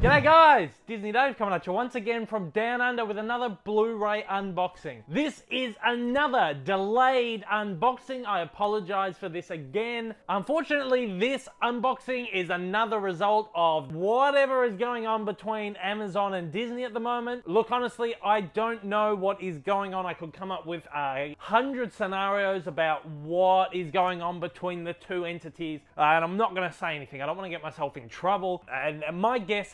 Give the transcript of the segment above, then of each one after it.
G'day guys, Disney Dave coming at you once again from Down Under with another Blu-ray unboxing. This is another delayed unboxing. I apologize for this again. Unfortunately, this unboxing is another result of whatever is going on between Amazon and Disney at the moment. Look, honestly, I don't know what is going on. I could come up with 100 scenarios about what is going on between the two entities, and I'm not going to say anything. I don't want to get myself in trouble, and my guess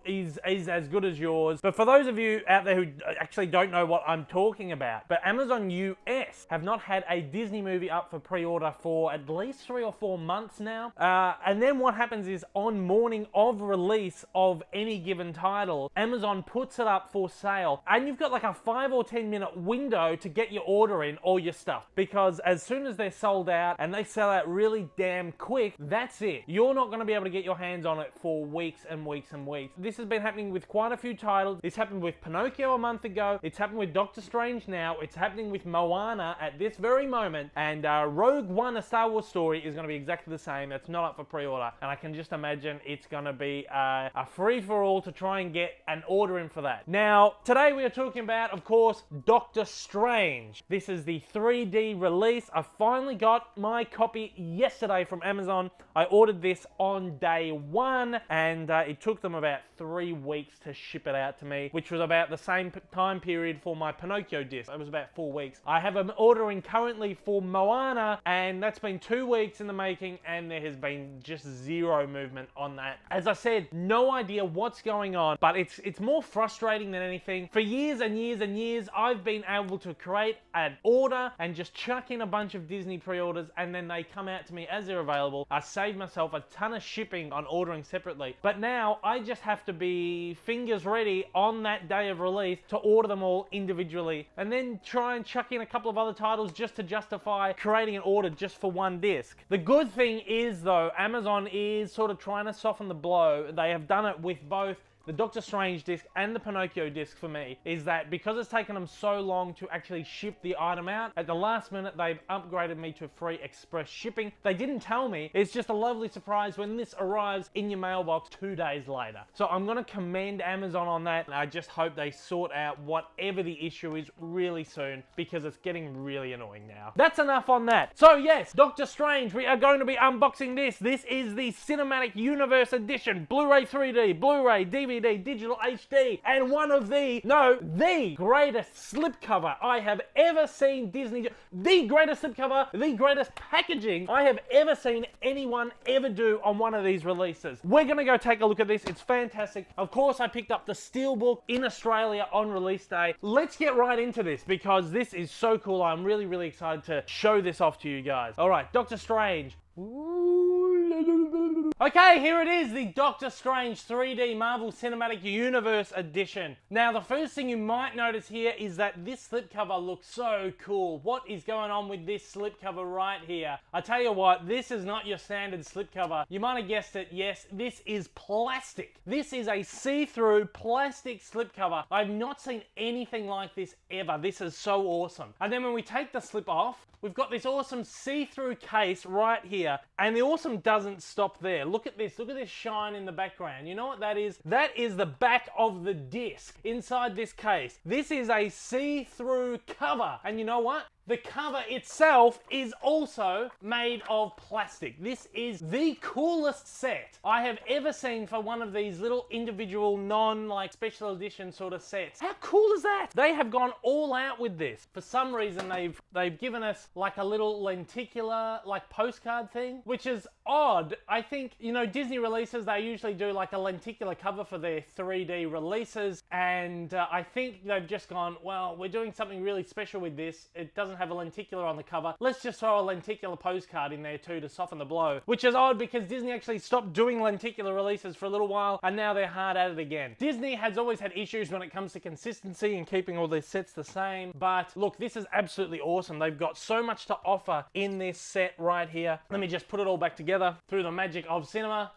is as good as yours. But for those of you out there who actually don't know what I'm talking about, but Amazon US have not had a Disney movie up for pre-order for at least 3 or 4 months now. And then what happens is on morning of release of any given title, Amazon puts it up for sale, and you've got like a 5 or 10 minute window to get your order in, all your stuff, because as soon as they're sold out and they sell out really damn quick, that's it. You're not going to be able to get your hands on it for weeks and weeks and weeks. This has been happening with quite a few titles. It's happened with Pinocchio a month ago. It's happened with Doctor Strange now. It's happening with Moana at this very moment. And Rogue One, A Star Wars Story, is going to be exactly the same. It's not up for pre-order. And I can just imagine it's going to be a free-for-all to try and get an order in for that. Now, today we are talking about, of course, Doctor Strange. This is the 3D release. I finally got my copy yesterday from Amazon. I ordered this on day 1, and it took them about 3 weeks to ship it out to me, which was about the same time period for my Pinocchio disc. It was about 4 weeks. I have an ordering currently for Moana, and that's been 2 weeks in the making, and there has been just zero movement on that. As I said, no idea what's going on, but it's more frustrating than anything. For years and years and years, I've been able to create an order and just chuck in a bunch of Disney pre-orders, and then they come out to me as they're available. I save myself a ton of shipping on ordering separately, but now I just have to be fingers ready on that day of release to order them all individually, and then try and chuck in a couple of other titles just to justify creating an order just for one disc. The good thing is though, Amazon is sort of trying to soften the blow. They have done it with both the Doctor Strange disc and the Pinocchio disc for me, is that because it's taken them so long to actually ship the item out, at the last minute they've upgraded me to free express shipping. They didn't tell me. It's just a lovely surprise when this arrives in your mailbox 2 days later. So I'm going to commend Amazon on that. I just hope they sort out whatever the issue is really soon, because it's getting really annoying now. That's enough on that. So yes, Doctor Strange, we are going to be unboxing this. This is the Cinematic Universe Edition, Blu-ray 3D, Blu-ray, DVD, digital HD, and one of the greatest slipcover I have ever seen Disney, the greatest slipcover, the greatest packaging I have ever seen anyone ever do on one of these releases. We're gonna go take a look at this. It's fantastic. Of course, I picked up the Steelbook in Australia on release day. Let's get right into this, because this is so cool. I'm really, really excited to show this off to you guys. All right, Doctor Strange. Okay, here it is, the Doctor Strange 3D Marvel Cinematic Universe Edition. Now, the first thing you might notice here is that this slipcover looks so cool. What is going on with this slipcover right here? I tell you what, this is not your standard slipcover. You might have guessed it, yes, this is plastic. This is a see-through plastic slipcover. I've not seen anything like this ever. This is so awesome. And then when we take the slip off, we've got this awesome see-through case right here. And the awesome doesn't stop there. Look at this. Look at this shine in the background. You know what that is? That is the back of the disc inside this case. This is a see-through cover. And you know what? The cover itself is also made of plastic. This is the coolest set I have ever seen for one of these little individual non-like special edition sort of sets. How cool is that? They have gone all out with this. For some reason, they've given us like a little lenticular like postcard thing, which is odd. I think, you know, Disney releases, they usually do like a lenticular cover for their 3D releases, and I think they've just gone, well, we're doing something really special with this. It doesn't have a lenticular on the cover. Let's just throw a lenticular postcard in there too to soften the blow, which is odd because Disney actually stopped doing lenticular releases for a little while, and now they're hard at it again. Disney has always had issues when it comes to consistency and keeping all their sets the same, but look, this is absolutely awesome. They've got so much to offer in this set right here. Let me just put it all back together through the magic of cinema.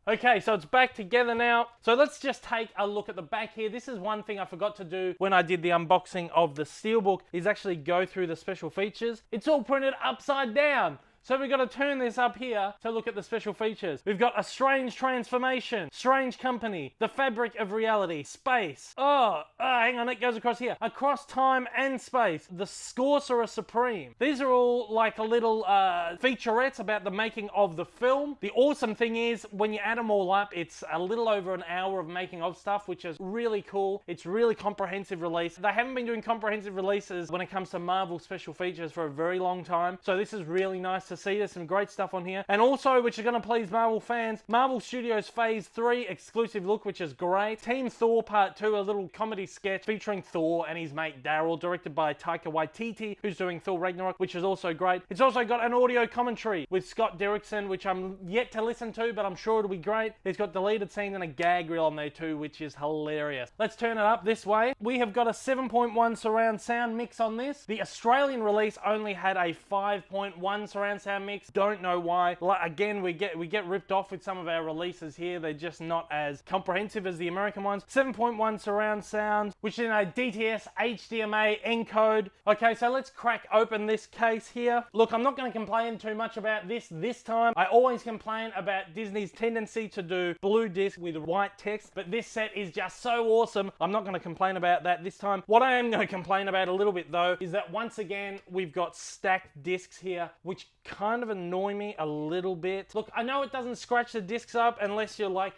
Okay, so it's back together now. So let's just take a look at the back here. This is one thing I forgot to do when I did the unboxing of the Steelbook, is actually go through the special features. It's all printed upside down. So we've got to turn this up here to look at the special features. We've got a strange transformation, strange company, the fabric of reality, space. Hang on, it goes across here. Across time and space, the Sorcerer Supreme. These are all like a little featurettes about the making of the film. The awesome thing is, when you add them all up, it's a little over an hour of making of stuff, which is really cool. It's really comprehensive release. They haven't been doing comprehensive releases when it comes to Marvel special features for a very long time. So this is really nice to see. There's some great stuff on here. And also, which is going to please Marvel fans, Marvel Studios Phase 3 exclusive look, which is great. Team Thor Part 2, a little comedy sketch featuring Thor and his mate Daryl, directed by Taika Waititi, who's doing Thor Ragnarok, which is also great. It's also got an audio commentary with Scott Derrickson, which I'm yet to listen to, but I'm sure it'll be great. It's got deleted scenes and a gag reel on there too, which is hilarious. Let's turn it up this way. We have got a 7.1 surround sound mix on this. The Australian release only had a 5.1 surround sound mix. Don't know why. Again, we get ripped off with some of our releases here. They're just not as comprehensive as the American ones. 7.1 surround sound, which is in a DTS HDMA encode. Okay, so let's crack open this case here. Look, I'm not going to complain too much about this time. I always complain about Disney's tendency to do blue disc with white text, but this set is just so awesome. I'm not going to complain about that this time. What I am going to complain about a little bit though is that once again we've got stacked discs here, which kind of annoy me a little bit. Look, I know it doesn't scratch the discs up unless you're like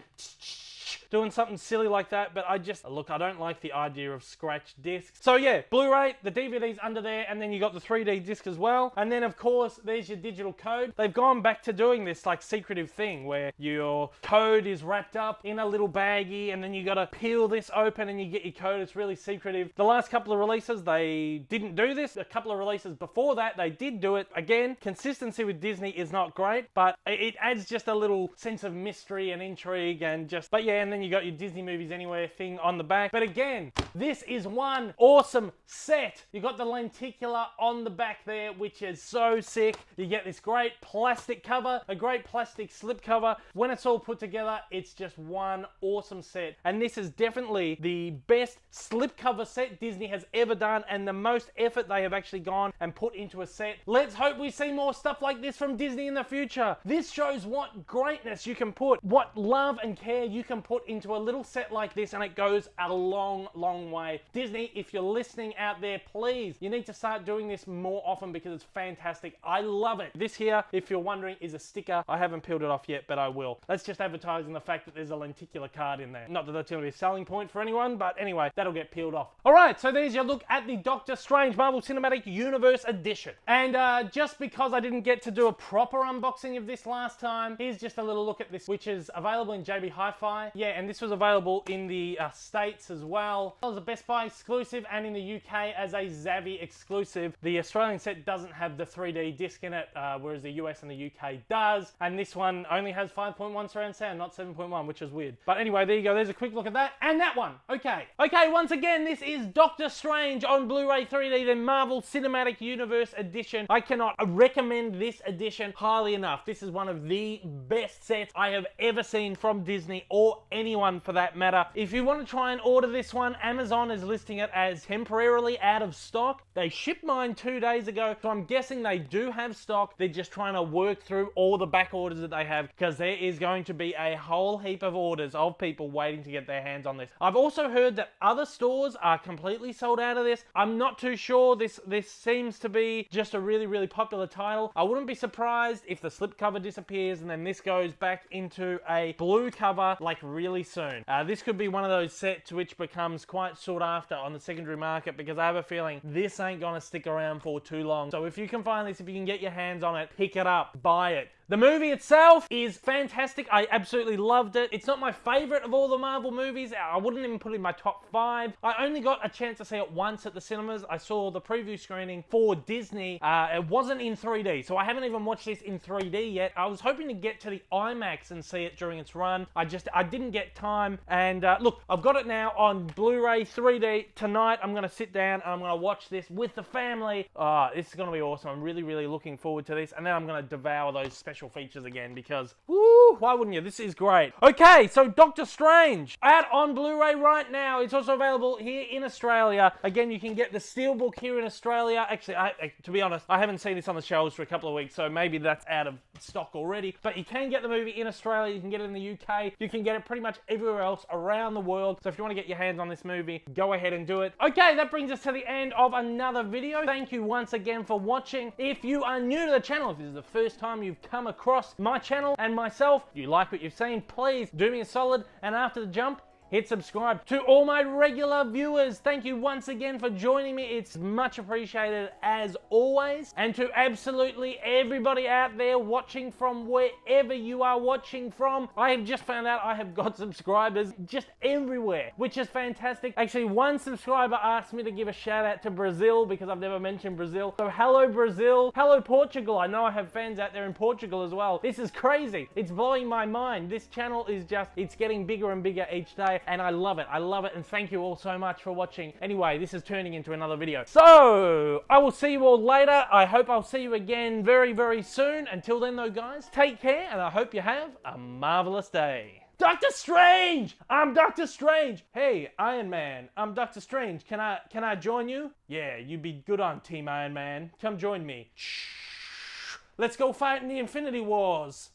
doing something silly like that, but I don't like the idea of scratched discs. So yeah, Blu-ray, the DVD's under there, and then you got the 3D disc as well. And then of course, there's your digital code. They've gone back to doing this like secretive thing where your code is wrapped up in a little baggie, and then you gotta peel this open and you get your code. It's really secretive. The last couple of releases, they didn't do this. A couple of releases before that, they did do it. Again, consistency with Disney is not great, but it adds just a little sense of mystery and intrigue and just, but yeah, and then you got your Disney Movies Anywhere thing on the back. But again, this is one awesome set. You got the lenticular on the back there, which is so sick. You get this great plastic cover, a great plastic slip cover. When it's all put together, it's just one awesome set. And this is definitely the best slip cover set Disney has ever done, and the most effort they have actually gone and put into a set. Let's hope we see more stuff like this from Disney in the future. This shows what greatness you can put, what love and care you can put into a little set like this, and it goes a long, long way. Disney, if you're listening out there, please, you need to start doing this more often because it's fantastic. I love it. This here, if you're wondering, is a sticker. I haven't peeled it off yet, but I will. That's just advertising the fact that there's a lenticular card in there. Not that that's going to be a selling point for anyone, but anyway, that'll get peeled off. All right, so there's your look at the Doctor Strange Marvel Cinematic Universe edition. And just because I didn't get to do a proper unboxing of this last time, here's just a little look at this, which is available in JB Hi-Fi. Yeah, and this was available in the States as well. It was a Best Buy exclusive, and in the UK as a Zavvi exclusive. The Australian set doesn't have the 3D disc in it, whereas the US and the UK does. And this one only has 5.1 surround sound, not 7.1, which is weird. But anyway, there you go. There's a quick look at that. And that one. Okay, once again, this is Doctor Strange on Blu-ray 3D, the Marvel Cinematic Universe edition. I cannot recommend this edition highly enough. This is one of the best sets I have ever seen from Disney, or anyone for that matter. If you want to try and order this one, Amazon is listing it as temporarily out of stock. They shipped mine 2 days ago, so I'm guessing they do have stock. They're just trying to work through all the back orders that they have, because there is going to be a whole heap of orders of people waiting to get their hands on this. I've also heard that other stores are completely sold out of this. I'm not too sure. This seems to be just a really, really popular title. I wouldn't be surprised if the slipcover disappears and then this goes back into a blue cover like really soon. This could be one of those sets which becomes quite sought after on the secondary market, because I have a feeling this ain't gonna stick around for too long. So if you can find this, if you can get your hands on it, pick it up, buy it. The movie itself is fantastic. I absolutely loved it. It's not my favorite of all the Marvel movies. I wouldn't even put it in my top 5. I only got a chance to see it once at the cinemas. I saw the preview screening for Disney. It wasn't in 3D, so I haven't even watched this in 3D yet. I was hoping to get to the IMAX and see it during its run. I didn't get time. And look, I've got it now on Blu-ray 3D. Tonight, I'm going to sit down and I'm going to watch this with the family. This is going to be awesome. I'm really, really looking forward to this. And then I'm going to devour those special special features again because, woo, why wouldn't you? This is great. Okay, so Doctor Strange, out on Blu-ray right now. It's also available here in Australia. Again, you can get the Steelbook here in Australia. Actually, to be honest, I haven't seen this on the shelves for a couple of weeks, so maybe that's out of stock already. But you can get the movie in Australia, you can get it in the UK, you can get it pretty much everywhere else around the world. So if you want to get your hands on this movie, go ahead and do it. Okay, that brings us to the end of another video. Thank you once again for watching. If you are new to the channel, if this is the first time you've come across my channel and myself, you like what you've seen, please do me a solid, and after the jump, hit subscribe. To all my regular viewers, thank you once again for joining me. It's much appreciated as always. And to absolutely everybody out there watching from wherever you are watching from, I have just found out I have got subscribers just everywhere, which is fantastic. Actually, one subscriber asked me to give a shout out to Brazil because I've never mentioned Brazil. So hello Brazil, hello Portugal. I know I have fans out there in Portugal as well. This is crazy. It's blowing my mind. This channel is just, it's getting bigger and bigger each day. And I love it, and thank you all so much for watching. Anyway, this is turning into another video. So, I will see you all later. I hope I'll see you again very, very soon. Until then though, guys, take care, and I hope you have a marvelous day. Doctor Strange! I'm Doctor Strange! Hey, Iron Man, I'm Doctor Strange. Can I join you? Yeah, you'd be good on Team Iron Man. Come join me. Shh. Let's go fight in the Infinity Wars.